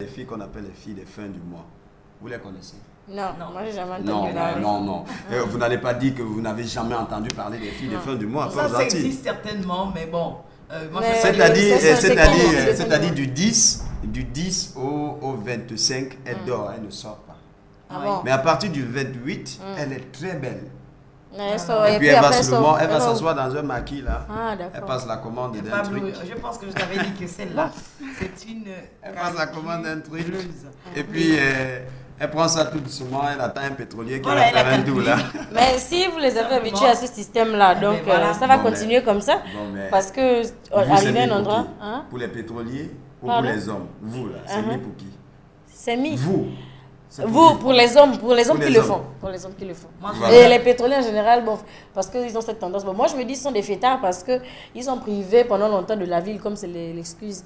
Les filles qu'on appelle les filles des fins du mois. Vous les connaissez? Non, moi j'ai jamais entendu parler. Non. Vous n'allez pas dire que vous n'avez jamais entendu parler des filles des fins du mois. Ça existe certainement, mais bon. C'est-à-dire du 10 au 25, elle dort, elle ne sort pas. Ah bon? Mais à partir du 28, elle est très belle. Et puis elle va s'asseoir dans un maquis là. Ah, elle passe la commande d'un truc. Je pense que je t'avais dit que celle-là, c'est une... Elle passe la commande d'un truc. Et puis elle prend ça tout doucement, elle attend un pétrolier qui va faire un doux là. Mais si vous les avez habitués à ce système-là, donc ça va continuer comme ça. Parce que arrivé à un endroit... Pour les pétroliers ou pour les hommes? Vous là, c'est mis pour qui? C'est mis. Vous. Vous, pour les hommes qui le font. Pour les hommes qui le font. Et les pétroliers en général, bon, parce qu'ils ont cette tendance. Bon, moi, je me dis, ce sont des fêtards parce qu'ils sont privés pendant longtemps de la ville, comme c'est l'excuse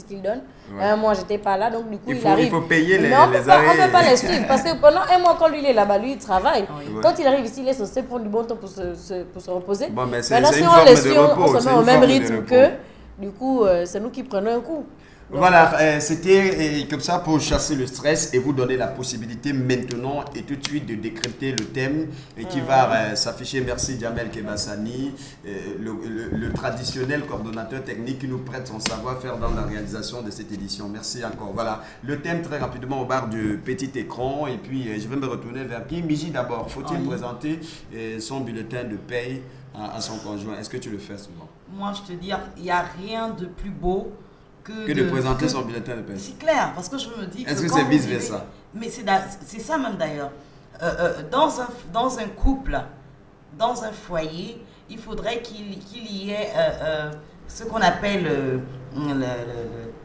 qu'ils donnent. Ouais. Moi, j'étais pas là, donc du coup, il arrive. Il faut payer les arrêts. On ne peut pas les suivre suivre parce que pendant un mois, quand lui, il est là-bas, lui, il travaille. Quand il arrive ici, il est censé prendre du bon temps pour se reposer. Bon, mais maintenant, si on les suit, on se met au même rythme que, du coup, c'est nous qui prenons un coup. Voilà, c'était comme ça pour chasser le stress et vous donner la possibilité maintenant et tout de suite de décrypter le thème et qui va s'afficher. Merci Djamel Kebassani, le traditionnel coordonnateur technique qui nous prête son savoir-faire dans la réalisation de cette édition. Merci encore. Voilà, le thème très rapidement au bar du petit écran et puis je vais me retourner vers qui? Miji d'abord. Faut-il présenter son bulletin de paye à son conjoint? Est-ce que tu le fais souvent? Moi, je te dis, il n'y a rien de plus beau que de présenter son bulletin de paie. C'est clair, parce que je me dis que... Est-ce que c'est vice-versa? Mais c'est ça même d'ailleurs. Dans un couple, dans un foyer, il faudrait qu'il y ait ce qu'on appelle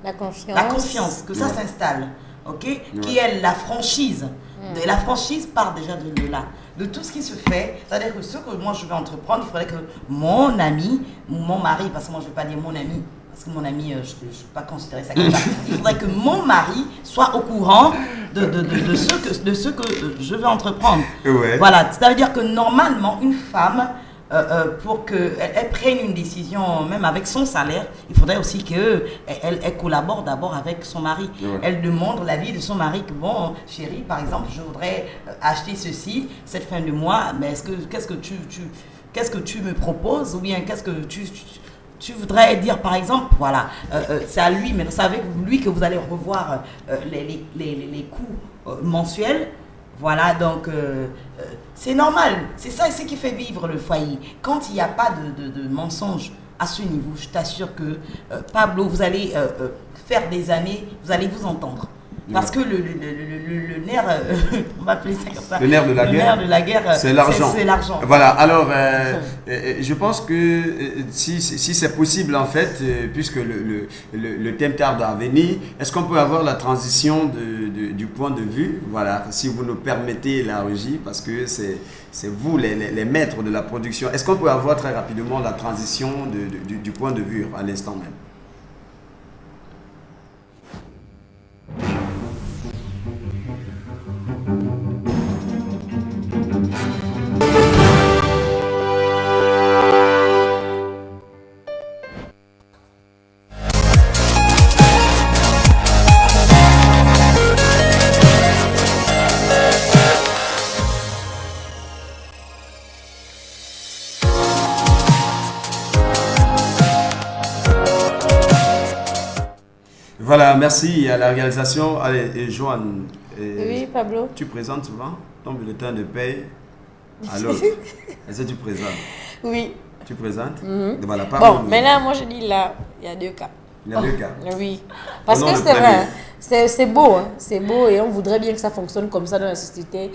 la confiance. La confiance, que ça s'installe, ok? Qui est la franchise. La franchise part déjà de là. De tout ce qui se fait, c'est-à-dire que ce que moi je vais entreprendre, il faudrait que mon ami, ou mon mari, parce que moi je ne vais pas dire mon ami, parce que mon ami, je ne peux pas considérer ça comme ça. Il faudrait que mon mari soit au courant de ce que je vais entreprendre. Ouais. Voilà, ça veut dire que normalement, une femme, pour qu'elle prenne une décision, même avec son salaire, il faudrait aussi qu'elle collabore d'abord avec son mari. Ouais. Elle demande l'avis de son mari, que bon, chérie, par exemple, je voudrais acheter ceci cette fin de mois, mais qu'est-ce que tu me proposes, ou bien qu'est-ce que tu voudrais dire, par exemple, voilà, c'est à lui, mais c'est avec lui que vous allez revoir les coûts mensuels. Voilà, donc c'est normal. C'est ça, c'est ce qui fait vivre le foyer. Quand il n'y a pas de mensonge à ce niveau, je t'assure que Pablo, vous allez faire des années, vous allez vous entendre. Parce que le nerf, on va appeler ça comme ça. Le nerf de la guerre. Le nerf de la guerre, c'est l'argent. C'est l'argent. Voilà, alors je pense que si c'est possible en fait, puisque le thème tarde à venir, est-ce qu'on peut avoir la transition du point de vue? Voilà, si vous nous permettez la régie, parce que c'est vous les maîtres de la production. Est-ce qu'on peut avoir très rapidement la transition du point de vue à l'instant même? Voilà, merci à la réalisation. Allez, et Joanne, oui, Pablo. Tu présentes souvent ton bulletin de paie à l'autre. Est-ce que tu présentes? Oui. Tu présentes? Voilà, bon, maintenant, moi je dis là, il y a deux cas. Il y a deux cas? Oui. Parce que c'est vrai, c'est beau, hein, c'est beau et on voudrait bien que ça fonctionne comme ça dans la société.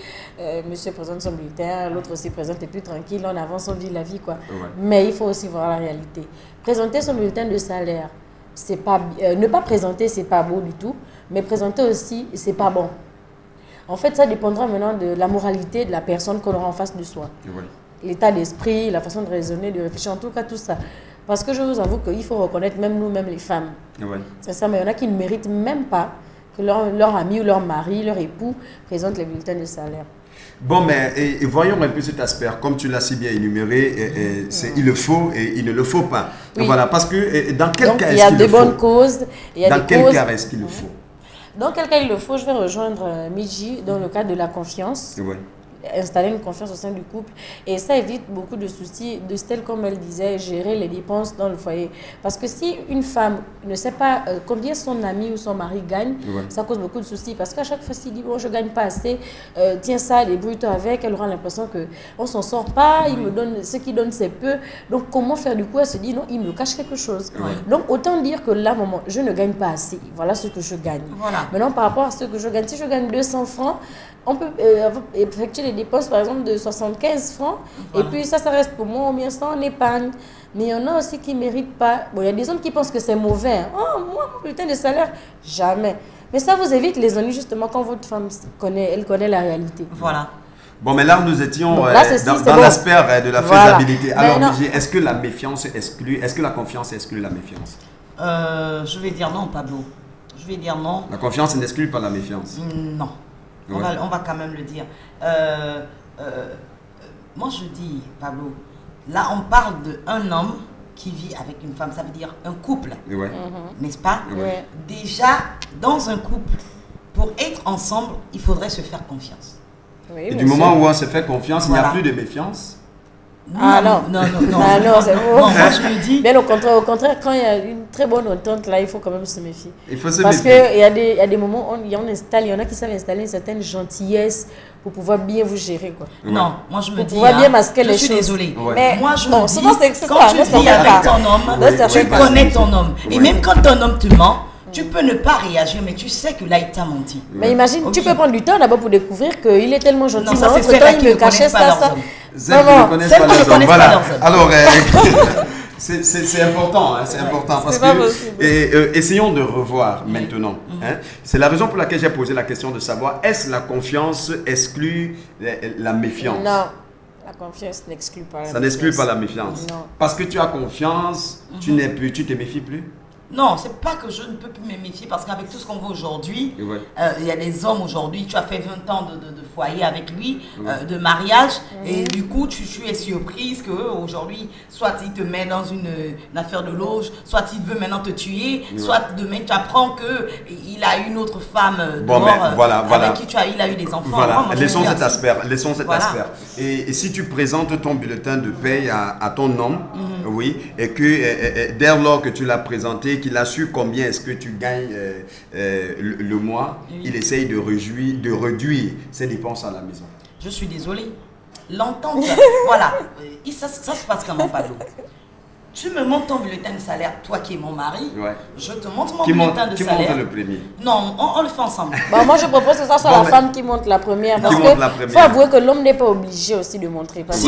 Monsieur présente son bulletin, l'autre aussi présente et puis tranquille, on avance, on vit la vie, quoi. Ouais. Mais il faut aussi voir la réalité. Présenter son bulletin de salaire, c'est pas, ne pas présenter, c'est pas beau du tout, mais présenter aussi, c'est pas bon. En fait, ça dépendra maintenant de la moralité de la personne qu'on aura en face de soi. Ouais. L'état d'esprit, la façon de raisonner, de réfléchir, en tout cas tout ça. Parce que je vous avoue qu'il faut reconnaître, même nous-mêmes les femmes, c'est ça, mais il y en a qui ne méritent même pas que leur ami ou leur mari, leur époux présentent les bulletins de salaire. Bon, mais voyons un peu cet aspect. Comme tu l'as si bien énuméré, il le faut et il ne le faut pas. Oui. Voilà, parce que dans quel cas est-ce qu'il le faut? Il y a des bonnes causes. Dans quel cas est-ce qu'il le faut? Dans quel cas il le faut, je vais rejoindre Midji dans le cadre de la confiance. Ouais. Installer une confiance au sein du couple et ça évite beaucoup de soucis de style comme elle disait, gérer les dépenses dans le foyer, parce que si une femme ne sait pas combien son ami ou son mari gagne, ça cause beaucoup de soucis, parce qu'à chaque fois s'il dit bon je gagne pas assez, tiens ça, débrouille-toi avec, elle aura l'impression que on s'en sort pas, il me donne ce qu'il donne c'est peu, donc comment faire? Du coup elle se dit non, il me cache quelque chose, donc autant dire que là maman je ne gagne pas assez, voilà ce que je gagne. Maintenant par rapport à ce que je gagne, si je gagne 200 francs, on peut effectuer des dépenses par exemple de 75 francs et puis ça reste pour moi au mieux ça en épargne. Mais il y en a aussi qui ne méritent pas. Bon, il y a des hommes qui pensent que c'est mauvais. Oh, moi, mon bulletin de salaire, jamais. Mais ça vous évite les ennuis justement quand votre femme connaît la réalité. Voilà. Bon, mais là, nous étions dans l'aspect de la faisabilité. Alors, est-ce que la méfiance exclut, est-ce que la confiance exclut la méfiance? Je vais dire non, Pablo. Je vais dire non. La confiance n'exclut pas la méfiance? Non. On va quand même le dire. Moi, je dis, Pablo, là, on parle d'un homme qui vit avec une femme, ça veut dire un couple, n'est-ce pas? Déjà, dans un couple, pour être ensemble, il faudrait se faire confiance. Et du moment où on se fait confiance, il n'y a plus de méfiance? Ah non, non, c'est bon. Moi, je me dis... Bien au contraire, quand il y a une très bonne entente, là, il faut quand même se méfier. Il faut se méfier. Parce qu'il y a des moments où il y en a qui savent installer une certaine gentillesse pour pouvoir bien vous gérer, quoi. Non, moi je me dis... Pour pouvoir bien masquer les choses. Je suis désolée. Mais moi, je me dis, quand quand tu vis avec ton homme, tu connais ton homme. Et même quand ton homme te ment, tu peux ne pas réagir, mais tu sais que là, il t'a menti. Mais imagine, tu peux prendre du temps d'abord pour découvrir qu'il est tellement gentil. Non, ça, c'est temps, il me cachait ça. Celles qui ne connaissent pas leurs hommes. Voilà. Alors, c'est important, hein, c'est important. Parce que, essayons de revoir maintenant. Hein. C'est la raison pour laquelle j'ai posé la question de savoir, est-ce la confiance exclut la méfiance? Non. La confiance n'exclut pas la méfiance. Ça n'exclut pas la méfiance. Non. Parce que tu as confiance, tu te méfies plus? Non, c'est pas que je ne peux plus me méfier, parce qu'avec tout ce qu'on voit aujourd'hui, il y a des hommes aujourd'hui, tu as fait 20 ans de foyer avec lui, de mariage, et du coup, tu es surprise qu'aujourd'hui, soit il te met dans une affaire de loge, soit il veut maintenant te tuer, soit demain tu apprends qu'il a une autre femme avec qui il a eu des enfants. Voilà, laissons cet aspect. Et si tu présentes ton bulletin de paye à ton homme, et que dès lors que tu l'as présenté, qu'il a su combien est-ce que tu gagnes le mois, il essaye de réduire ses dépenses à la maison. Je suis désolée. L'entente, voilà. Ça se passe comment, Pablo? Tu me montres ton bulletin de salaire, toi qui es mon mari, je te montre mon bulletin de salaire. Qui monte le premier? Non, on le fait ensemble. Moi, je propose que ça soit la femme qui monte la première. Parce qu'il faut avouer que l'homme n'est pas obligé aussi de montrer. Parce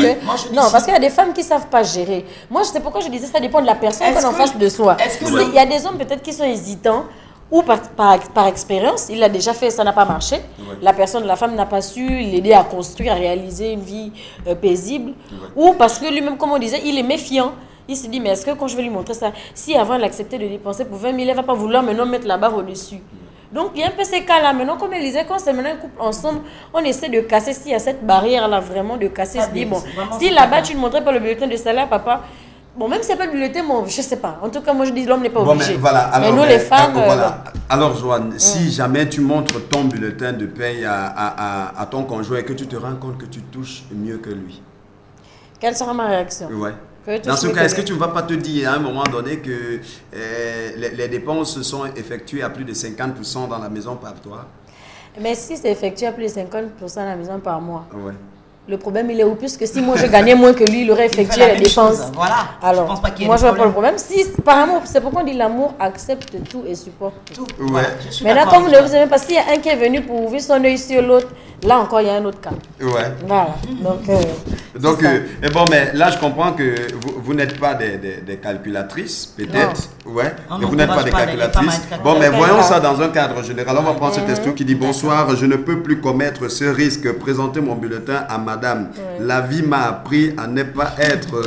parce qu'il y a des femmes qui ne savent pas gérer. Moi, je sais pourquoi je disais ça dépend de la personne qu'on a en face de soi. Il y a des hommes peut-être qui sont hésitants. Ou par expérience, il a déjà fait, ça n'a pas marché. La femme n'a pas su l'aider à construire, à réaliser une vie paisible. Ou parce que lui-même, comme on disait, il est méfiant. Il se dit, mais est-ce que quand je vais lui montrer ça, si avant elle acceptait de dépenser pour 20 000, elle ne va pas vouloir maintenant mettre la barre au-dessus. Donc, il y a un peu ces cas-là. Maintenant, comme elle disait, quand c'est maintenant un couple ensemble, on essaie de casser, s'il y a cette barrière-là, vraiment de casser, se dire, bon, si là-bas, tu ne montrais pas le bulletin de salaire, papa, bon, même si c'est pas le bulletin, bon, je ne sais pas. En tout cas, moi, je dis, l'homme n'est pas obligé. Mais nous, les femmes... Alors, Joanne, si jamais tu montres ton bulletin de paye à ton conjoint et que tu te rends compte que tu touches mieux que lui, quelle sera ma réaction? Dans ce cas, est-ce que tu ne vas pas te dire à un moment donné que les dépenses sont effectuées à plus de 50% dans la maison par toi? Mais si c'est effectué à plus de 50% dans la maison par mois, le problème il est où? Puisque si moi je gagnais moins que lui, il aurait effectué les dépenses. Voilà. Alors, je pense pas qu'il y ait moi je vois pas le problème. Si par amour, c'est pourquoi on dit l'amour accepte tout et supporte tout. Maintenant, comme vous ne vous aimez pas, s'il y a un qui est venu pour ouvrir son œil sur l'autre, là encore il y a un autre cas. Voilà. Donc bon, mais là je comprends que vous n'êtes pas des calculatrices, peut-être. Mais vous n'êtes pas des calculatrices. Bon, mais voyons ça dans un cadre général. On va prendre ce texto qui dit: bonsoir, je ne peux plus commettre ce risque. Présenter mon bulletin à madame. La vie m'a appris à ne pas être.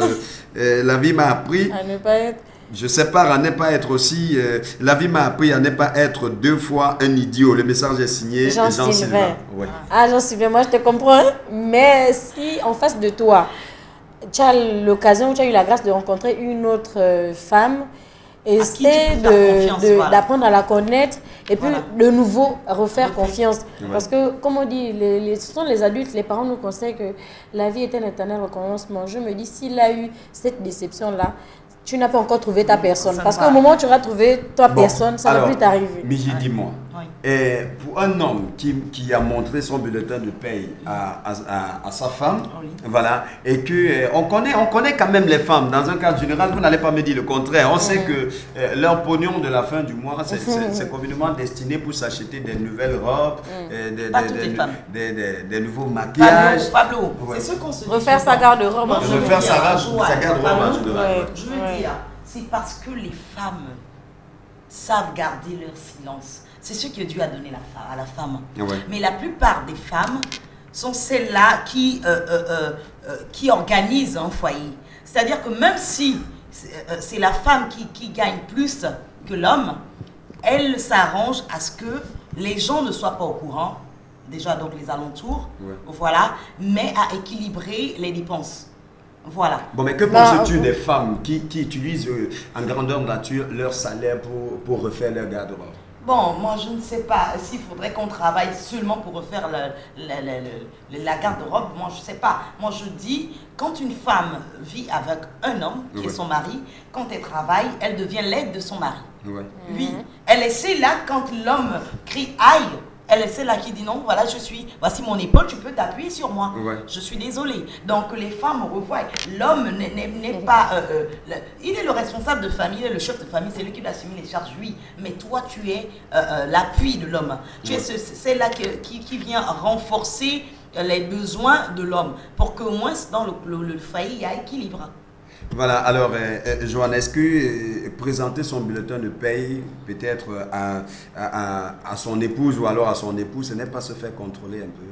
La vie m'a appris à ne pas être. Je sépare à ne pas être aussi. La vie m'a appris à ne pas être deux fois un idiot. Le message est signé Jean-Sylvain. Ah, Jean-Sylvain, moi je te comprends. Mais si en face de toi, tu as l'occasion, tu as eu la grâce de rencontrer une autre femme essayer d'apprendre à la connaître et puis de nouveau refaire confiance. Parce que, comme on dit, ce sont les adultes, les parents nous conseillent que la vie est un éternel recommencement. Je me dis, s'il a eu cette déception-là, tu n'as pas encore trouvé ta personne. Parce qu'au moment où tu auras trouvé ta personne, ça ne va plus t'arriver. Miji, dis-moi, pour un homme qui a montré son bulletin de paye à sa femme, voilà, et que on connaît quand même les femmes, dans un cadre général, vous n'allez pas me dire le contraire. On sait que leur pognon de la fin du mois, c'est communément destiné pour s'acheter des nouvelles robes, des nouveaux maquillages. Pablo, c'est ce qu'on se dit. Refaire sa garde-robe. Refaire sa garde-robe en général. Je veux dire, c'est parce que les femmes savent garder leur silence. C'est ce que Dieu a donné à la femme. Mais la plupart des femmes sont celles-là qui organisent un foyer. C'est-à-dire que même si c'est la femme qui gagne plus que l'homme, elle s'arrange à ce que les gens ne soient pas au courant, déjà donc les alentours, voilà, mais à équilibrer les dépenses. Voilà. Bon, mais que penses-tu des femmes qui utilisent en grandeur nature leur salaire pour refaire leur garde-robe? Bon, moi je ne sais pas s'il faudrait qu'on travaille seulement pour refaire la garde-robe. Moi je ne sais pas. Moi je dis, quand une femme vit avec un homme qui est son mari, quand elle travaille, elle devient l'aide de son mari. Oui. Elle est celle-là quand l'homme crie aïe. Elle est celle-là qui dit non, voilà, voici mon épaule, tu peux t'appuyer sur moi. Je suis désolée. Donc les femmes revoient. L'homme n'est pas. Il est le responsable de famille, il est le chef de famille, c'est lui qui doit assumer les charges, oui. Mais toi, tu es l'appui de l'homme. Tu es celle-là qui vient renforcer les besoins de l'homme pour qu'au moins dans le foyer, il y a équilibre. Voilà, alors, Joanne, est-ce que présenter son bulletin de paye, peut-être à son épouse ou alors à son époux, ce n'est pas se faire contrôler un peu?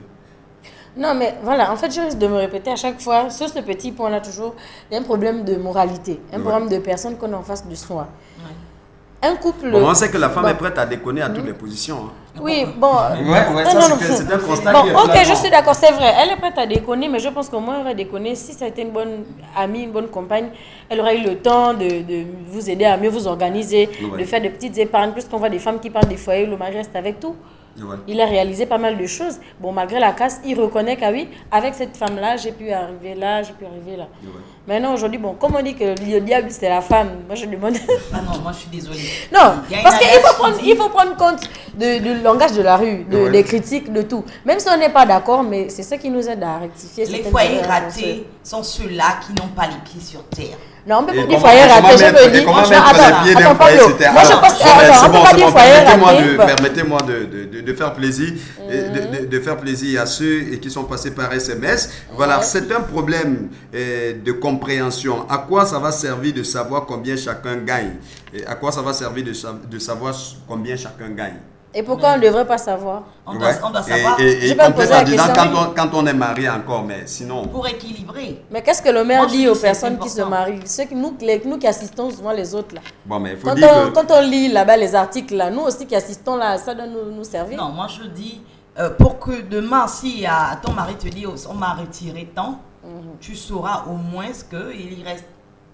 Non, mais voilà, en fait, je risque de me répéter à chaque fois, sur ce petit point-là, toujours, il y a un problème de moralité, un problème de personne qu'on a en face de soi. Un couple... Bon, on sait que la femme est prête à déconner à toutes les positions. Hein. Oui, bon... c'est un constat. Ok, je suis d'accord, c'est vrai. Elle est prête à déconner, mais je pense qu'au moins elle va déconner. Si ça a été une bonne amie, une bonne compagne, elle aura eu le temps de vous aider à mieux vous organiser, de faire des petites épargnes. Plus qu'on voit des femmes qui partent des foyers, le mari reste avec tout. Il a réalisé pas mal de choses. Bon, malgré la casse, il reconnaît que oui, avec cette femme-là, j'ai pu arriver là, j'ai pu arriver là. Maintenant, aujourd'hui, bon, comme on dit que le diable, c'est la femme, moi je demande... Ah non, moi je suis désolée. Non, parce qu'il faut prendre compte du langage de la rue, des critiques, de tout. Même si on n'est pas d'accord, mais c'est ça qui nous aide à rectifier. Les foyers ratés sont ceux-là qui n'ont pas les pieds sur terre. Non, on peut pas dire foyer raté, je me dis... Attends, Pablo, moi je pense qu'on peut pas dire foyer raté. Permettez-moi de faire plaisir, de faire plaisir à ceux qui sont passés par SMS. Voilà, c'est un problème de compréhension. À quoi ça va servir de savoir combien chacun gagne? À quoi ça va servir de savoir combien chacun gagne? Et pourquoi on ne devrait pas savoir? On doit savoir. Je peux me poser la question. Quand on est marié encore, mais sinon... Pour équilibrer. Mais qu'est-ce que le maire dit aux personnes qui se marient? Ceux qui, nous qui assistons souvent les autres là. Bon, mais il faut dire que... Quand on lit là-bas les articles là, nous aussi qui assistons là, ça doit nous servir. Non, moi je dis, pour que demain, si ton mari te dit, on m'a retiré tant, tu sauras au moins qu'il y reste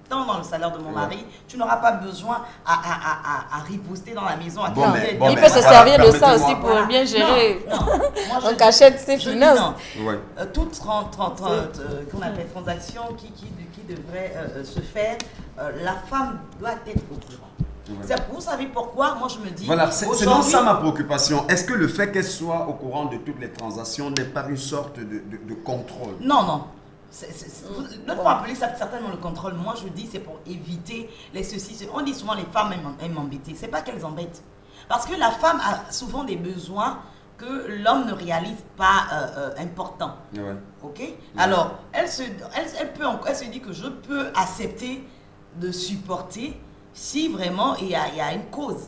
tant dans le salaire de mon mari, tu n'auras pas besoin à riposter dans la maison. Il peut se servir de ça aussi pour bien gérer. On cachette ses finances. Toute qu'on appelle transaction qui devrait se faire, la femme doit être au courant. Vous savez pourquoi? Moi, je me dis... Voilà, c'est donc ça ma préoccupation. Est-ce que le fait qu'elle soit au courant de toutes les transactions n'est pas une sorte de contrôle? Non, non. Notre fois appeler ça certainement le contrôle. Moi, je dis c'est pour éviter les ceci. On dit souvent les femmes aiment embêter. C'est pas qu'elles embêtent. Parce que la femme a souvent des besoins que l'homme ne réalise pas importants. Ok? Alors, elle se dit que je peux accepter de supporter si vraiment il y a une cause.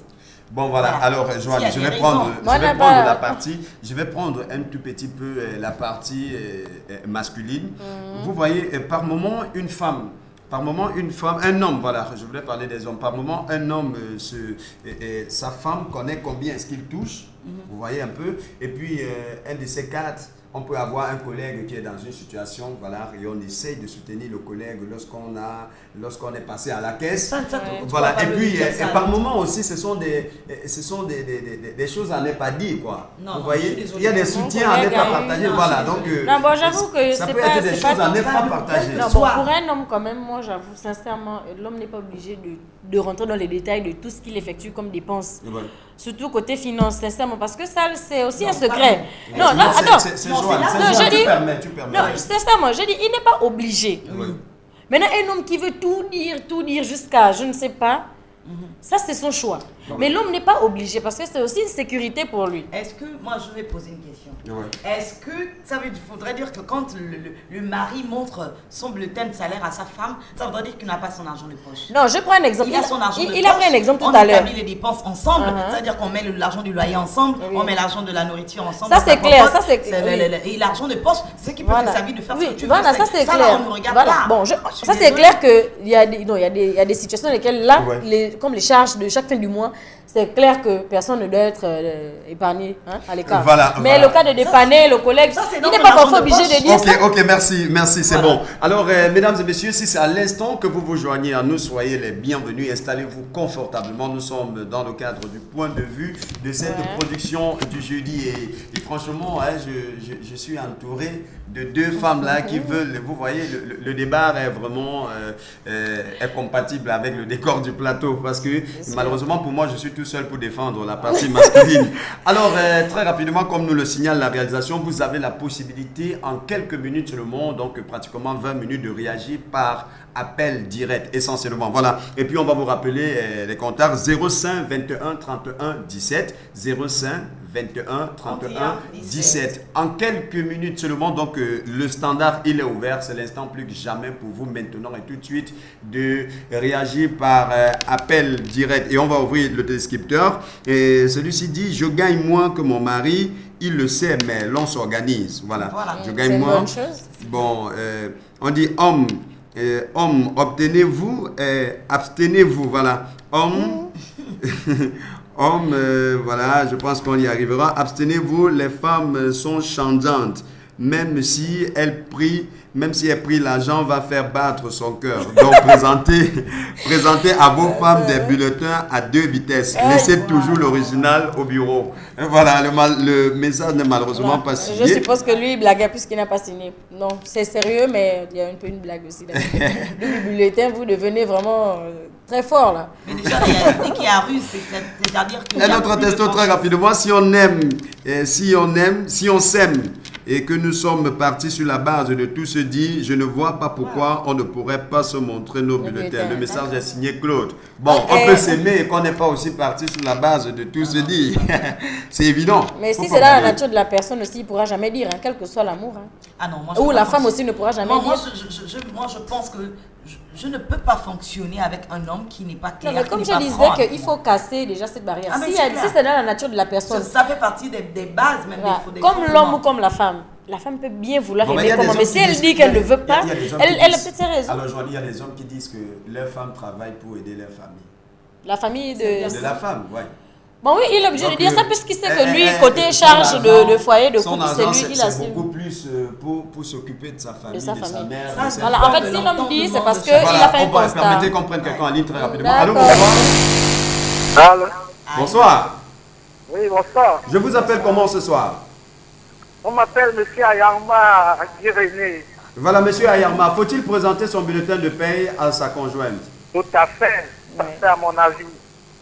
Bon voilà, alors Joanne, je vais prendre la partie, je vais prendre un tout petit peu la partie masculine. Vous voyez, par moment une femme, un homme, voilà, je voulais parler des hommes, par moment un homme, sa femme connaît combien est-ce qu'il touche, Vous voyez un peu. Et puis, un de ces quatre, on peut avoir un collègue qui est dans une situation, voilà, et on essaye de soutenir le collègue lorsqu'on est passé à la caisse. Voilà. Et puis, par moment aussi, ce sont des choses à ne pas dire, quoi. Non, vous voyez, il y a des soutiens à ne pas partager. Voilà, donc non, bon, j'avoue que ça peut être des choses à ne pas partager. Non, bon, pour un homme, quand même, moi, j'avoue, sincèrement, l'homme n'est pas obligé de rentrer dans les détails de tout ce qu'il effectue comme dépenses. Ouais. Surtout côté finance, sincèrement, parce que ça, c'est aussi un secret. Non, attends. Tu permets. Non, sincèrement, je dis, il n'est pas obligé. Oui. Maintenant, un homme qui veut tout dire jusqu'à, je ne sais pas, ça, c'est son choix. Mais l'homme n'est pas obligé parce que c'est aussi une sécurité pour lui. Est-ce que, moi je vais poser une question. Ouais. Est-ce que ça faudrait dire que quand le mari montre son bulletin de salaire à sa femme, ça voudrait dire qu'il n'a pas son argent de poche? Non, je prends un exemple. Il a son argent de poche. Il a pris un exemple tout à l'heure. On établit les dépenses ensemble, c'est-à-dire qu'on met l'argent du loyer ensemble, on met l'argent de la nourriture ensemble. Ça c'est clair, ça c'est clair. Et l'argent de poche, c'est ce qui peut te servir de faire ce que tu veux. Voilà, ça c'est clair. Là, on ne regarde pas. Bon, ça c'est clair qu'il y a des situations dans lesquelles là, comme les charges de chaque fin du mois, c'est clair que personne ne doit être épargné à l'écart. Voilà, mais le cas de dépanner le collègue, il n'est pas parfois obligé de dire ça. Ok, merci, c'est bon. Alors, mesdames et messieurs, si c'est à l'instant que vous vous joignez à nous, soyez les bienvenus, installez-vous confortablement. Nous sommes dans le cadre du point de vue de cette production du jeudi. Et franchement, je suis entouré de deux femmes là qui veulent, vous voyez, le débat est vraiment est compatible avec le décor du plateau parce que malheureusement pour moi, je suis tout seul pour défendre la partie masculine. Alors, très rapidement, comme nous le signale la réalisation, vous avez la possibilité en quelques minutes seulement, donc pratiquement 20 minutes, de réagir par appel direct, essentiellement. Voilà. Et puis, on va vous rappeler les contacts 05 21 31 17, 05 21 31 17. En quelques minutes seulement, donc le standard, il est ouvert. C'est l'instant plus que jamais pour vous maintenant et tout de suite de réagir par appel direct. Et on va ouvrir le descripteur. Et celui-ci dit, je gagne moins que mon mari. Il le sait, mais l'on s'organise. Voilà. Je gagne moins. Bon, on dit homme. Homme, obtenez-vous, abstenez-vous. Voilà. Homme. Homme, voilà, je pense qu'on y arrivera. Abstenez-vous, les femmes sont changeantes. Même si elles prient, l'argent va faire battre son cœur. Donc, présentez à vos femmes des bulletins à 2 vitesses. Laissez toujours l'original au bureau. Voilà, le message n'est malheureusement pas signé. Je suppose que lui, il blaguait puisqu'il n'a pas signé. Non, c'est sérieux, mais il y a un peu une blague aussi. Le bulletin, vous devenez vraiment très fort, là. Mais déjà, il y a une qui a ruse, c'est-à-dire que... Un autre testo très rapidement, si on s'aime, et que nous sommes partis sur la base de tout ce dit, je ne vois pas pourquoi on ne pourrait pas se montrer nos bulletins. Le message est signé Claude. Bon, on peut s'aimer et qu'on n'est pas aussi parti sur la base de tout ce dit. C'est évident. Mais si c'est dans la nature de la personne aussi, il ne pourra jamais dire, quel que soit l'amour. Ah non, moi, ou la femme aussi ne pourra jamais dire. Moi, je pense que je ne peux pas fonctionner avec un homme qui n'est pas clair. Non, mais comme je disais qu'il faut casser déjà cette barrière. Si c'est dans la nature de la personne. Ça fait partie des bases même. Comme l'homme ou comme la femme. La femme peut bien vouloir aimer comment, mais si elle dit qu'elle ne veut pas, elle a peut-être ses raisons. Alors, il y a des hommes qui disent que leurs femmes travaillent pour aider leur famille. La famille de la femme, oui. Bon, oui, il est obligé de dire ça puisqu'il sait que lui, côté charge de foyer, de couple, c'est lui qui l'a c'est beaucoup plus pour s'occuper de sa famille, de sa mère. Voilà, en fait, si l'homme dit, c'est parce qu'il a fait un constat. Permettez qu'on prenne quelqu'un en ligne très rapidement. Allô, bonsoir. Allô. Bonsoir. Oui, bonsoir. Je vous appelle comment ce soir? On m'appelle M. Ayarma Guiréné. Voilà, M. Ayarma, faut-il présenter son bulletin de paye à sa conjointe? Tout à fait, c'est à mon avis.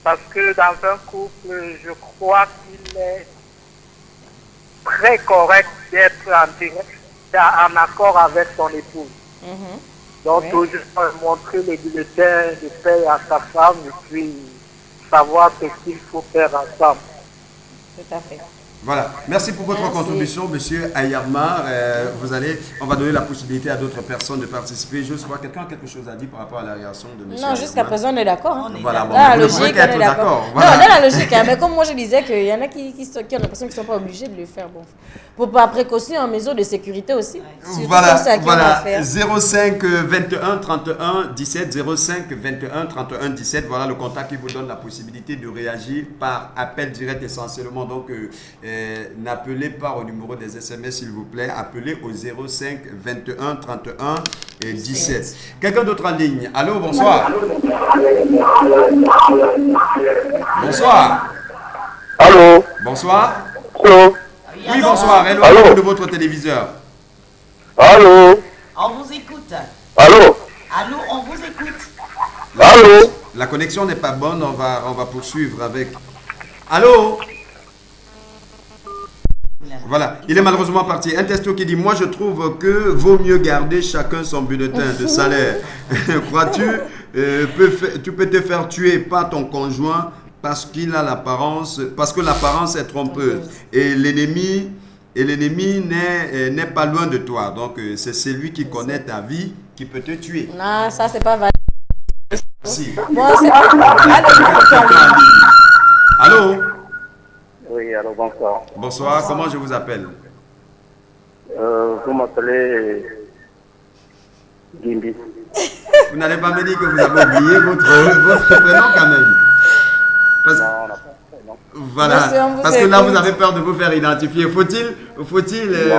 Parce que dans un couple, je crois qu'il est très correct d'être en accord avec son épouse. Donc, toujours montrer les bulletins de paye à sa femme et puis savoir ce qu'il faut faire ensemble. Tout à fait. Voilà. Merci pour votre contribution, monsieur Ayamar. On va donner la possibilité à d'autres personnes de participer. Je crois que quelqu'un a quelque chose à dire par rapport à la réaction de monsieur Non, jusqu'à présent, on est d'accord. Hein. Voilà, bon, dans la logique, on est d'accord. Voilà. Non, dans la logique, hein, mais comme moi je disais qu'il y en a qui ont l'impression qu'ils ne sont pas obligés de le faire. Bon. Par précaution, en mesure de sécurité aussi. Voilà, 05 21 31 17, 05 21 31 17. Voilà le contact qui vous donne la possibilité de réagir par appel direct essentiellement. Donc, n'appelez pas au numéro des SMS, s'il vous plaît. Appelez au 05 21 31 et 17. Quelqu'un d'autre en ligne? Allô, bonsoir. Bonsoir. Allô. Bonsoir. Allô. Oui, bonsoir. Éloignez-vous de votre téléviseur. Allô. On vous écoute. Allô. Allô, on vous écoute. Allô. La connexion n'est pas bonne, on va poursuivre avec... Allô? Voilà, il est malheureusement parti. Un texto qui dit, moi je trouve que vaut mieux garder chacun son bulletin de salaire. Crois-tu, tu peux te faire tuer par ton conjoint parce que l'apparence est trompeuse. Et l'ennemi n'est pas loin de toi. Donc c'est celui qui connaît ta vie qui peut te tuer. Non, ça c'est pas valable. Si. Bon, c'est pas... Allô? Oui, alors bonsoir. Bonsoir, comment je vous appelle? Vous m'appelez Gimbi. Vous n'allez pas me dire que vous avez oublié votre prénom quand même. Non. Voilà, parce que là vous avez peur de vous faire identifier. Faut-il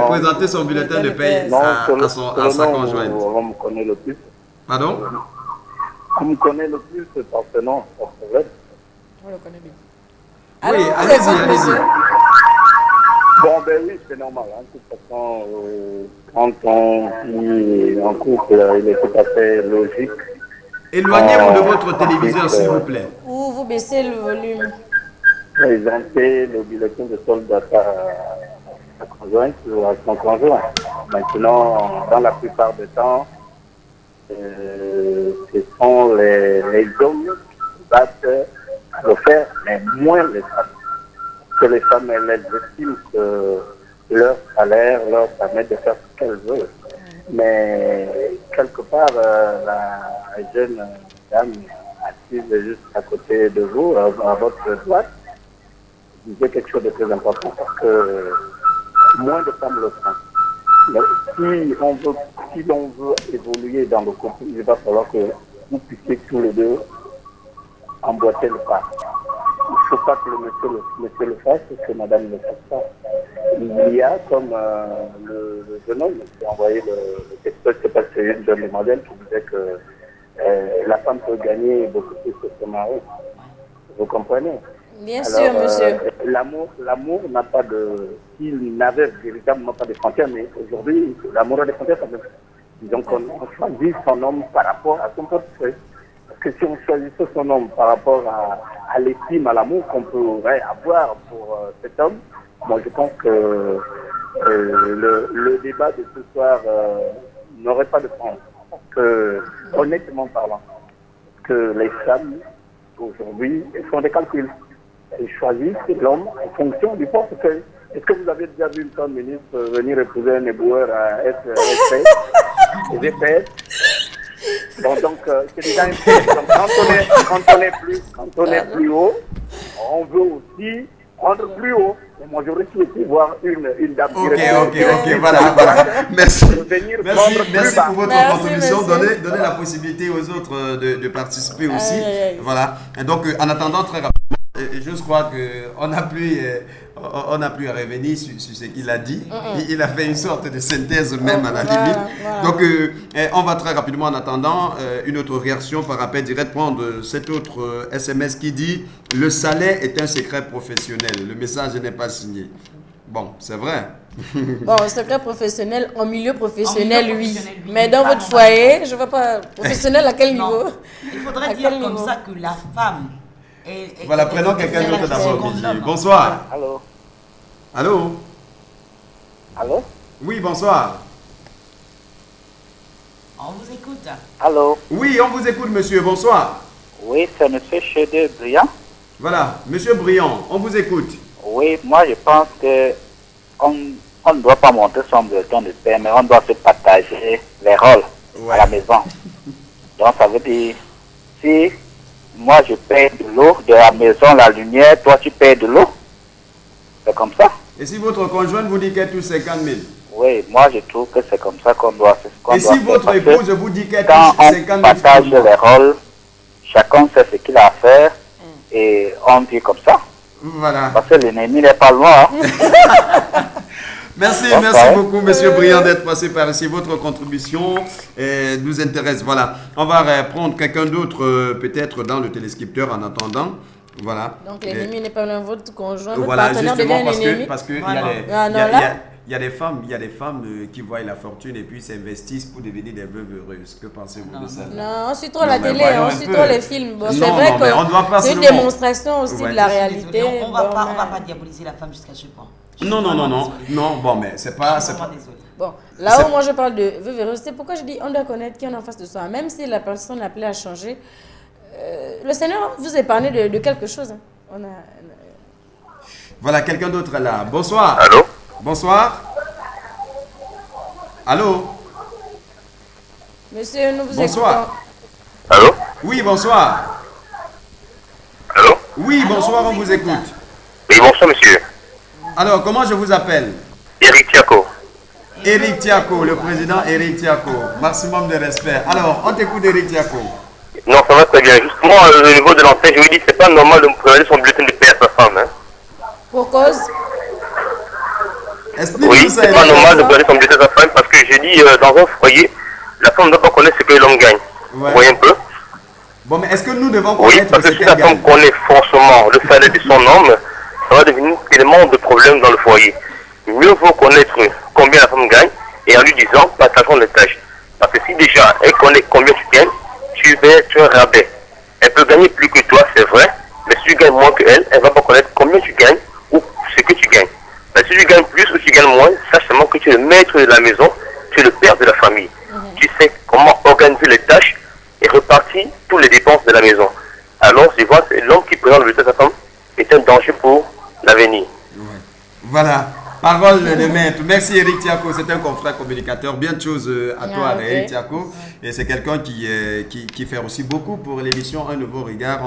présenter son bulletin de paie à sa conjointe? On me connaît le plus. Pardon? On me connaît le plus par ce nom, pas de problème. On le connaît bien. Oui, allez-y. Bon, ben oui, c'est normal. Hein. De toute façon, quand on est en couple, il est tout à fait logique. Éloignez-vous de votre téléviseur, s'il vous plaît. Ou vous baissez le volume. Présenter le bulletin de solde à sa conjointe ou à son conjoint. Maintenant, dans la plupart des temps, ce sont les hommes qui battent le faire, mais moins les femmes. Que les femmes, elles estiment que leur salaire leur permet de faire ce qu'elles veulent. Mais quelque part, la jeune dame assise juste à côté de vous, à votre droite, disait quelque chose de très important parce que moins de femmes le font. Mais si l'on veut évoluer dans le couple, il va falloir que vous puissiez tous les deux emboîter le pas. Il ne faut pas que le monsieur le fasse et que madame ne le fasse pas. Il y a, comme le jeune homme qui a envoyé le texto, je ne sais pas si c'est une jeune demoiselle qui disait que la femme peut gagner beaucoup plus que son mari. Vous comprenez? Bien sûr, monsieur. L'amour n'a pas de... S'il n'avait véritablement pas de frontières, mais aujourd'hui, l'amour a des frontières. Donc on choisit son homme par rapport à son portefeuille. Parce que si on choisissait son homme par rapport à l'estime, à l'amour qu'on pourrait avoir pour cet homme, moi je pense que le débat de ce soir n'aurait pas de sens. Parce que, honnêtement parlant, que les femmes, aujourd'hui, elles font des calculs. Elles choisissent l'homme en fonction du portefeuille. Est-ce que vous avez déjà vu une femme ministre venir épouser un éboueur à SPS, donc c'est déjà un peu. Donc, quand on est plus haut, on veut aussi rendre plus haut. Et moi, j'aurais souhaité voir une dame. Ok, voilà. Merci pour votre contribution. Donnez la possibilité aux autres de participer aussi. Voilà. Et donc, en attendant, très rapidement, je crois qu'on n'a plus à revenir sur ce qu'il a dit. Il a fait une sorte de synthèse même à la limite. Donc, on va très rapidement, en attendant, une autre réaction par appel direct, prendre cet autre SMS qui dit « Le salaire est un secret professionnel. Le message n'est pas signé. » Bon, c'est vrai. Bon, secret professionnel, en milieu professionnel, oui. Mais dans votre foyer, je ne vois pas. Professionnel à quel niveau? Il faudrait dire comme ça que la femme... Voilà, prenons quelqu'un d'autre d'abord. Bonsoir. Allô? Oui, bonsoir. On vous écoute. Allô? Oui, on vous écoute, monsieur. Bonsoir. Oui, c'est monsieur Chédé Briand. Voilà, monsieur Briand, on vous écoute. Oui, moi je pense que on ne doit pas monter son bulletin de paie, mais on doit se partager les rôles à la maison. Donc ça veut dire, si moi je paye de l'eau, de la maison, la lumière, toi tu payes de l'eau, c'est comme ça. Et si votre conjoint vous dit qu'elle touche 50 000? Oui, moi je trouve que c'est comme ça qu'on doit faire. Et si votre épouse vous dit qu'elle touche 50 000? Quand on partage les rôles, chacun sait ce qu'il a à faire et on vit comme ça. Voilà. Parce que l'ennemi n'est pas loin. Hein. Merci beaucoup, Monsieur Briand, d'être passé par ici. Votre contribution nous intéresse. Voilà. On va prendre quelqu'un d'autre, peut-être dans le téléscripteur en attendant. Voilà. Donc l'ennemi n'est pas loin, votre conjoint, votre voilà, partenaire devient un ennemi. Parce que il y a des femmes qui voient la fortune et puis s'investissent pour devenir des veuves heureuses. Que pensez-vous de ça? Non, on suit trop la télé, on suit trop les films. Bon, c'est vrai que c'est une démonstration aussi de la réalité. On ne va pas diaboliser la femme jusqu'à ce point. Non, bon, mais c'est pas... Bon, là où moi je parle de veuve heureuse, c'est pourquoi je dis on doit connaître qui on est en face de soi. Même si la personne est appelée à changer, le Seigneur vous épargne de quelque chose. Hein. Voilà, quelqu'un d'autre est là. Bonsoir. Allô? Bonsoir. Allô? Monsieur, nous vous bonsoir. Écoutons. Allô? Oui, bonsoir. Allô? Oui, bonsoir, on vous écoute. Oui, bonsoir, monsieur. Alors, comment je vous appelle? Eric Tiako. Eric Tiako, le président Eric Tiako. Maximum de respect. Alors, on t'écoute, Eric Tiako. Non, ça va très bien. Justement, au niveau de l'enseigne, je vous dis, c'est pas normal de me présenter son bulletin de paie à sa femme. Hein. Pour cause? Oui, c'est pas normal de présenter son bulletin à sa femme parce que j'ai dit, dans un foyer, la femme ne doit pas connaître ce que l'homme gagne. Ouais. Vous voyez un peu? Bon, mais est-ce que nous devons connaître? Oui, parce que si la femme connaît forcément le salaire de son homme, ça va devenir tellement de problèmes dans le foyer. Mieux vaut connaître combien la femme gagne et en lui disant, partageons les tâches. Parce que si déjà elle connaît combien tu gagnes, tu es un rabais. Elle peut gagner plus que toi, c'est vrai, mais si tu gagnes moins qu'elle, elle ne va pas connaître combien tu gagnes ou ce que tu gagnes. Mais si tu gagnes plus ou tu gagnes moins, sache seulement que tu es le maître de la maison, tu es le père de la famille. Tu sais comment organiser les tâches et repartir toutes les dépenses de la maison. Alors, je vois, l'homme qui présente le bulletin de sa femme est un danger pour l'avenir. Ouais. Voilà. Parole de maître. Merci Eric Tiako, c'est un confrère communicateur. Bien de choses à toi, Eric Tiako. Et c'est quelqu'un qui fait aussi beaucoup pour l'émission Un Nouveau Regard.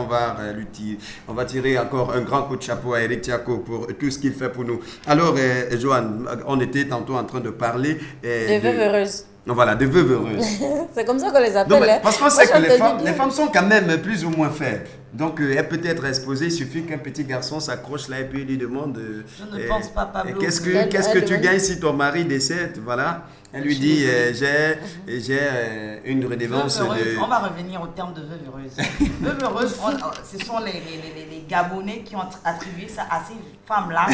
On va tirer encore un grand coup de chapeau à Eric Tiako pour tout ce qu'il fait pour nous. Alors, Joanne, on était tantôt en train de parler de veuves heureuses. Voilà, de veuves heureuses. C'est comme ça qu'on les appelle. Non, parce qu'on sait que les femmes sont quand même plus ou moins faibles. Donc, elle peut être exposée. Il suffit qu'un petit garçon s'accroche là et puis il lui demande je ne pense pas, Pablo. Qu'est-ce que tu gagnes si ton mari décède? Voilà. Elle lui dit j'ai une redevance de... On va revenir au terme de veuve heureuse. Veuve heureuse, ce sont les Gabonais qui ont attribué ça à ces femmes-là.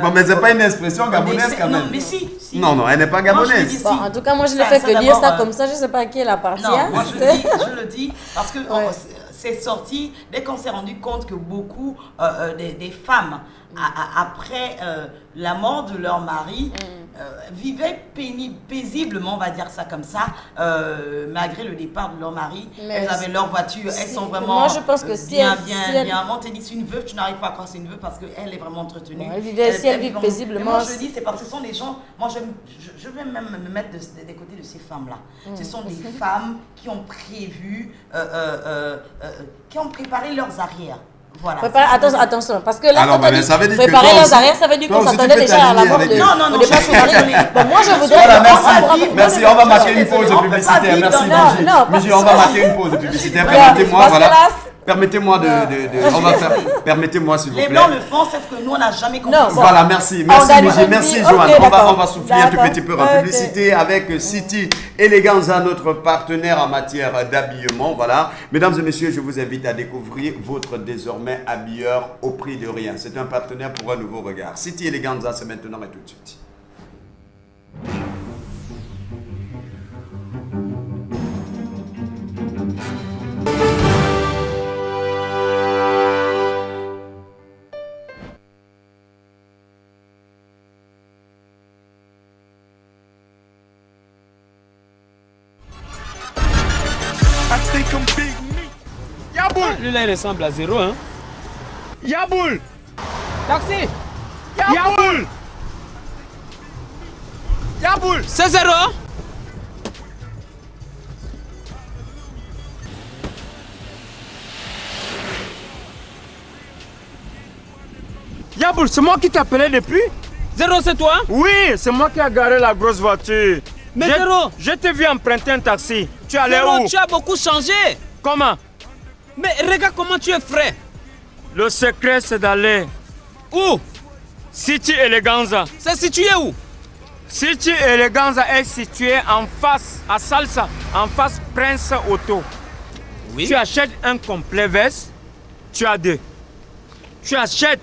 Bon, mais ce n'est pas une expression gabonaise quand même. Non, mais si. Non, elle n'est pas gabonaise. Bon, en tout cas, moi je ne fais que dire ça comme ça. Je ne sais pas à qui elle appartient. Non, moi je le dis parce que c'est sorti dès qu'on s'est rendu compte que beaucoup des femmes, après la mort de leur mari, vivaient paisiblement, on va dire ça comme ça, malgré le départ de leur mari. Elles avaient leur voiture, elles sont vraiment moi, je pense que bien. On te dit, c'est une veuve, tu n'arrives pas à croire c'est une veuve parce qu'elle est vraiment entretenue. Bon, elle vit paisiblement. Moi, je dis, c'est parce que ce sont des gens, moi je vais même me mettre des côtés de ces femmes-là. Ce sont des femmes qui ont prévu, qui ont préparé leurs arrières. Voilà. Attention, parce que là, alors, quand on dit ça veut dire préparer leurs arrières, ça veut dire qu'on s'attendait déjà à la mort de... Non, moi, je voudrais... Voilà, merci, on va marquer une pause publicitaire. Merci, Michi, on va marquer une pause publicitaire. Permettez-moi, voilà. Permettez-moi permettez-moi s'il vous plaît. Les Blancs le font, sauf que nous on n'a jamais compris. Voilà, merci Michi, merci Joanne. On va souffler un tout petit peu en publicité avec City Eleganza, notre partenaire en matière d'habillement. Voilà, mesdames et messieurs, je vous invite à découvrir votre désormais habilleur au prix de rien. C'est un partenaire pour Un Nouveau Regard. City Eleganza, c'est maintenant et tout de suite. Lui là il ressemble à zéro hein. Yaboul. Taxi. Yaboul. Yaboul. C'est 0. Yaboul, c'est moi qui t'appelais depuis. 0, c'est toi? Oui, c'est moi qui ai garé la grosse voiture. Mais 0. Je t'ai vu emprunter un taxi. Tu allais où? Tu as beaucoup changé. Comment? Mais regarde comment tu es frais. Le secret, c'est d'aller. Où? City Eleganza. C'est situé où? City Eleganza est situé en face, à Salsa, en face Prince Auto. Oui. Tu achètes un complet veste, tu as 2. Tu achètes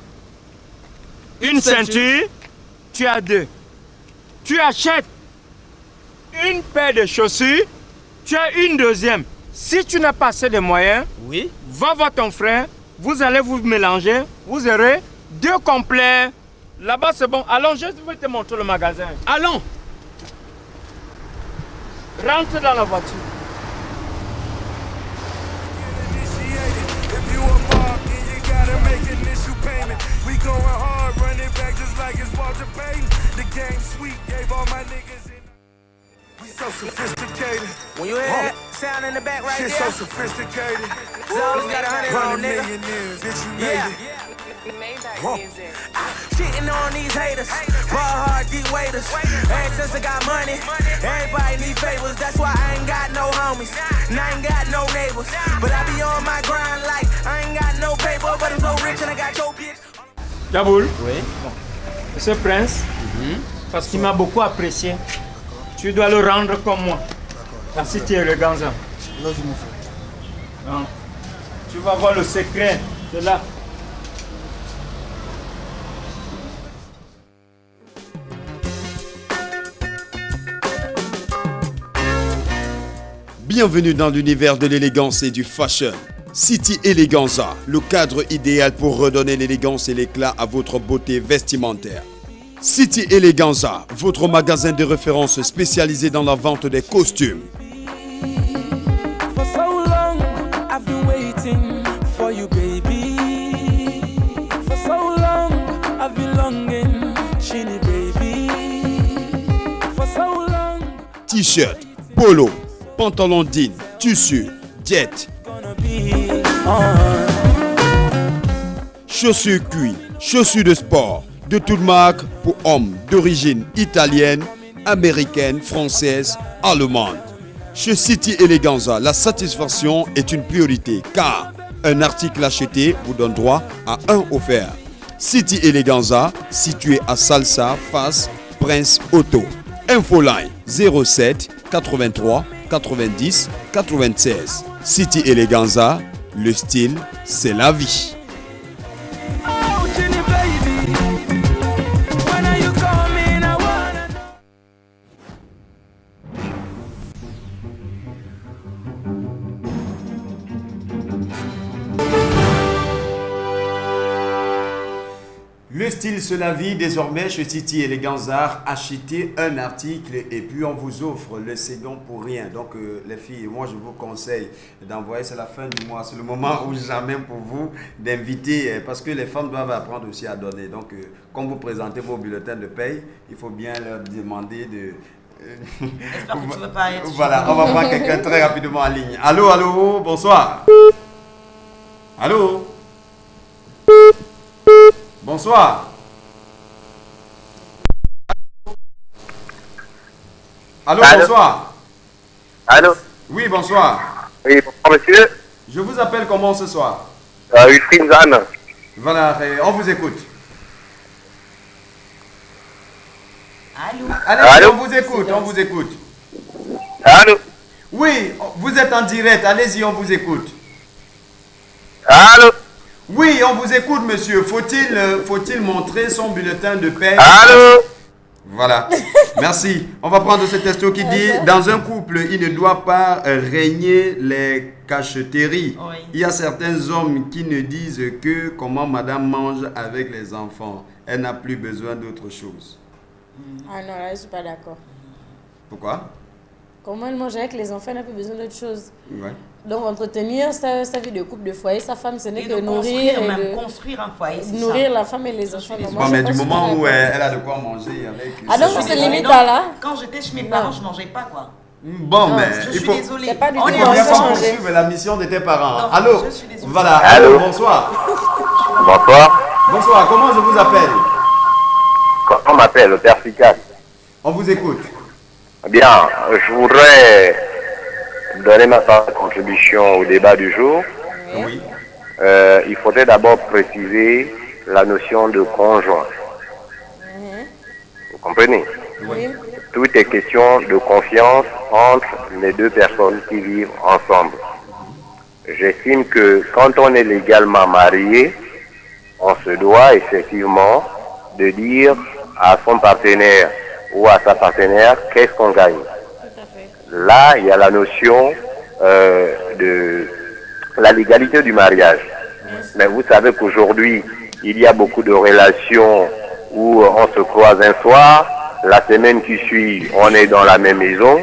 une ceinture, tu as 2. Tu achètes une paire de chaussures, tu as une deuxième. Si tu n'as pas assez de moyens, oui, va voir ton frère, vous allez vous mélanger, vous aurez 2 complets. Là-bas, c'est bon. Allons, je vais te montrer le magasin. Allons. Rentre dans la voiture. So sophisticated. When you hear that sound in the back right there, so sophisticated. Zoe's got 100 on, nigga. Bitch, you made it. Maybach music. Shitting on these haters, ball hard, deep waiters. Ever since I got money, everybody need favors. That's why I ain't got no homies, and I ain't got no neighbors. But I be on my grind like I ain't got no paper, but I'm so rich and I got your bitch. Yaboul. Oui. Monsieur Prince, parce qu'il m'a beaucoup apprécié. Tu dois le rendre comme moi. La City Eleganza. Vas-y mon frère. Tu vas voir le secret. C'est là. Bienvenue dans l'univers de l'élégance et du fashion. City Eleganza, le cadre idéal pour redonner l'élégance et l'éclat à votre beauté vestimentaire. City Eleganza, votre magasin de référence spécialisé dans la vente des costumes. T-shirt, polo, pantalon jean, tissu, jet. Chaussures cuir, chaussures de sport, de toute marque pour hommes d'origine italienne, américaine, française, allemande. Chez City Eleganza, la satisfaction est une priorité car un article acheté vous donne droit à un offert. City Eleganza, situé à Salsa, face Prince Auto. Infoline 07 83 90 96. City Eleganza, le style, c'est la vie. Le style, c'est la vie. Désormais, chez City Eleganza, achetez un article et puis on vous offre le second pour rien. Donc, les filles, moi, je vous conseille d'envoyer, c'est la fin du mois. C'est le moment où jamais pour vous d'inviter, parce que les femmes doivent apprendre aussi à donner. Donc, quand vous présentez vos bulletins de paye, il faut bien leur demander de... J'espère que tu veux pas être... Voilà, on va prendre quelqu'un très rapidement en ligne. Allô, allô, bonsoir. Allô? Bonsoir. Allô, Allô? bonsoir. Allô? Oui, bonsoir. Oui, bonsoir monsieur. Je vous appelle comment ce soir? Wilfried Zahn. Voilà, on vous écoute. Allô? Allez, Allô? on vous écoute, on vous écoute. Allô? Oui, vous êtes en direct, allez-y, on vous écoute. Allô? Oui, on vous écoute, monsieur. Faut-il montrer son bulletin de paie? Allô? Voilà. Merci. On va prendre ce texto qui dit dans un couple, il ne doit pas régner les cacheteries. Oui. Il y a certains hommes qui ne disent que comment madame mange avec les enfants. Elle n'a plus besoin d'autre chose. Ah non, là, je ne suis pas d'accord. Pourquoi? Comment elle mange avec les enfants, elle n'a pas besoin d'autre chose. Ouais. Donc, entretenir sa vie de couple de foyer, sa femme, ce n'est que nourrir. Construire un foyer, nourrir la femme et les enfants. Bon, mais du moment où elle a de quoi manger avec... Ah donc, c'est limite à là? Quand j'étais chez mes parents, je ne mangeais pas, quoi. Bon, mais il faut... désolée. C'est pas du tout suivre la mission de tes parents. Allô? Voilà. Allô? Bonsoir. Bonsoir. Bonsoir. Comment je vous appelle? On m'appelle le Père Ficasse. On vous écoute. Bien, je voudrais donner ma contribution au débat du jour. Oui. Il faudrait d'abord préciser la notion de conjoint. Vous comprenez? Oui. Tout est question de confiance entre les deux personnes qui vivent ensemble. J'estime que quand on est légalement marié, on se doit effectivement de dire à son partenaire ou à sa partenaire qu'est-ce qu'on gagne. Là, il y a la notion de la légalité du mariage. Mais vous savez qu'aujourd'hui, il y a beaucoup de relations où on se croise un soir, la semaine qui suit, on est dans la même maison.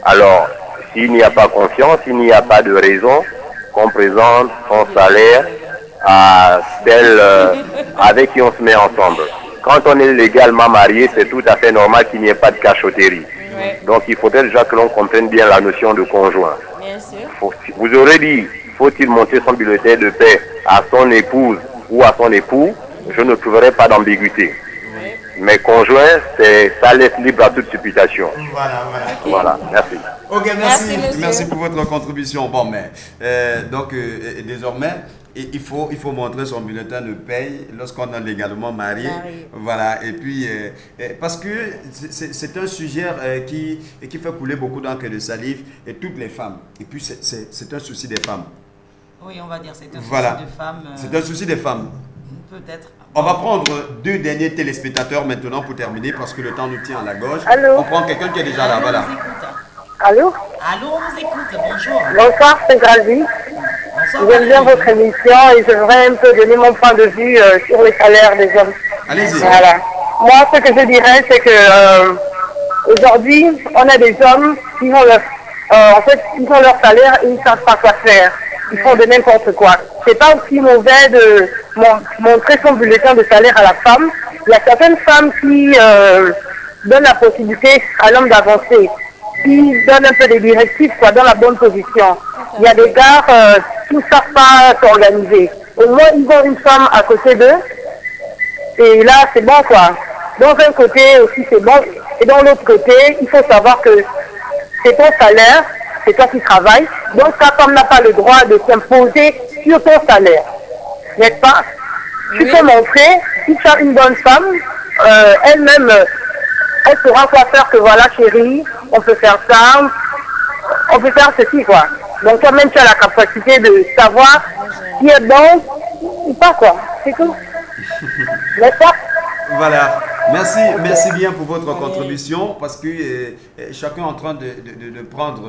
Alors, s'il n'y a pas confiance, il n'y a pas de raison qu'on présente son salaire à celle avec qui on se met ensemble. Quand on est légalement marié, c'est tout à fait normal qu'il n'y ait pas de cachotterie. Donc il faudrait déjà que l'on comprenne bien la notion de conjoint. Bien sûr. Vous aurez dit, faut-il monter son bulletin de paix à son épouse ou à son époux? Je ne trouverai pas d'ambiguïté. Mais conjoint, ça laisse libre à toute supputation. Voilà, merci. Ok, merci pour votre contribution. Bon, mais donc désormais, il faut montrer son bulletin de paye lorsqu'on est légalement marié. Voilà, et puis parce que c'est un sujet qui fait couler beaucoup d'encre et de salive et toutes les femmes. Et puis c'est un souci des femmes. Oui, on va dire c'est un souci des femmes. C'est un souci des femmes. Peut-être. On va prendre deux derniers téléspectateurs maintenant pour terminer parce que le temps nous tient à la gauche. Allô? On prend quelqu'un qui est déjà là, voilà. Allô? Allô, on vous écoute, bonjour. Bonsoir, c'est Grazie. J'aime bien votre émission et je voudrais un peu donner mon point de vue sur les salaires des hommes. Allez-y. Voilà. Moi, ce que je dirais, c'est que aujourd'hui, on a des hommes qui ont ils ont leur salaire et ils ne savent pas quoi faire. Ils font de n'importe quoi. C'est pas aussi mauvais de montrer son bulletin de salaire à la femme. Il y a certaines femmes qui donnent la possibilité à l'homme d'avancer, qui donnent un peu des directives dans la bonne position. Il y a des gars qui ne savent pas s'organiser. Au moins, ils ont une femme à côté d'eux. Et là, c'est bon, quoi. Dans un côté aussi, c'est bon. Et dans l'autre côté, il faut savoir que c'est ton salaire, c'est toi qui travailles. Donc, ta femme n'a pas le droit de s'imposer sur ton salaire. N'est-ce pas? Tu peux montrer, si tu as une bonne femme, elle-même, elle saura quoi faire, que voilà, chérie, on peut faire ça, on peut faire ceci, quoi. Donc, toi-même, tu as la capacité de savoir qui est bon ou pas, quoi. C'est tout. N'est-ce pas? Voilà. Merci bien pour votre contribution parce que chacun est en train de prendre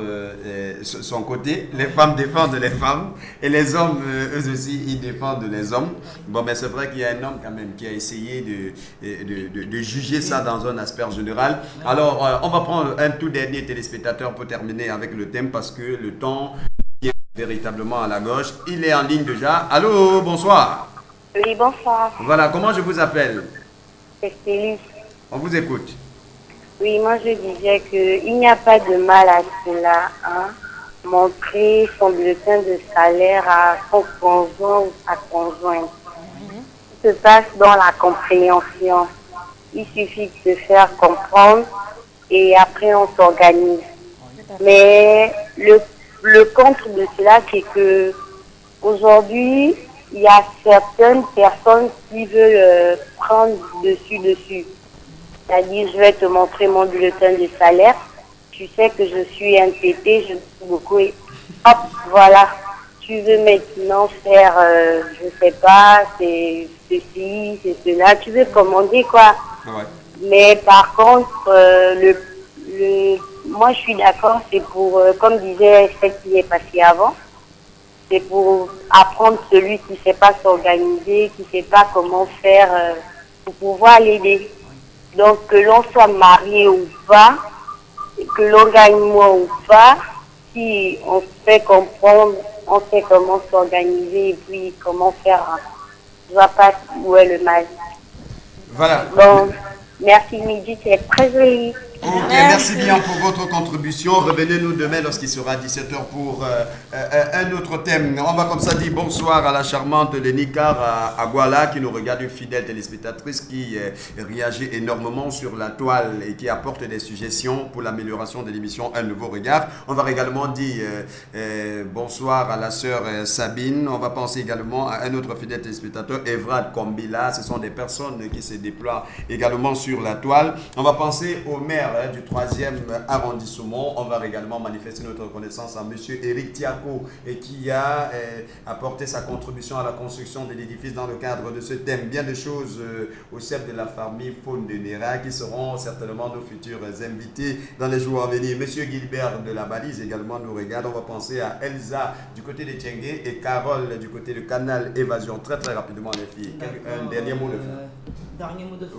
son côté. Les femmes défendent les femmes et les hommes, eux aussi, ils défendent les hommes. Bon, mais c'est vrai qu'il y a un homme quand même qui a essayé de juger ça dans un aspect général. Alors, on va prendre un tout dernier téléspectateur pour terminer avec le thème parce que le temps est véritablement à la gauche. Il est en ligne déjà. Allô, bonsoir. Oui, bonsoir. Voilà, comment je vous appelle? C'est Céline. On vous écoute. Oui, moi je disais qu'il n'y a pas de mal à cela, hein. Montrer son bulletin de salaire à son conjoint ou sa conjointe. Tout se passe dans la compréhension. Il suffit de se faire comprendre et après on s'organise. Mais le contre de cela, c'est que aujourd'hui, il y a certaines personnes qui veulent prendre dessus. C'est-à-dire, je vais te montrer mon bulletin de salaire. Tu sais que je suis entêtée, je suis beaucoup. Et hop, voilà. Tu veux maintenant faire, je sais pas, c'est ceci, c'est cela. Tu veux commander quoi. Ouais. Mais par contre, moi je suis d'accord, c'est pour, comme disait celle qui est passée avant, c'est pour apprendre celui qui ne sait pas s'organiser, qui ne sait pas comment faire pour pouvoir l'aider. Donc que l'on soit marié ou pas, que l'on gagne moins ou pas, si on se fait comprendre, on sait comment s'organiser et puis comment faire. Je vois pas où est le mal. Voilà. Bon, merci Midi, c'est très joli. Ok, merci bien pour votre contribution. Revenez-nous demain lorsqu'il sera 17h pour un autre thème. On va comme ça dire bonsoir à la charmante Lénie Car à Guala qui nous regarde, une fidèle téléspectatrice qui réagit énormément sur la toile et qui apporte des suggestions pour l'amélioration de l'émission Un Nouveau Regard. On va également dire bonsoir à la sœur Sabine. On va penser également à un autre fidèle téléspectateur, Evrad Kombila. Ce sont des personnes qui se déploient également sur la toile. On va penser au maire du 3e arrondissement. On va également manifester notre reconnaissance à M. Eric Tiako et qui a apporté sa contribution à la construction de l'édifice dans le cadre de ce thème. Bien de choses au chef de la famille Faune de Nera qui seront certainement nos futurs invités dans les jours à venir. M. Gilbert de la Balise également nous regarde. On va penser à Elsa du côté de Tchengue et Carole du côté de Canal Évasion. Très rapidement les filles. Un dernier mot de fin. Dernier mot de fin.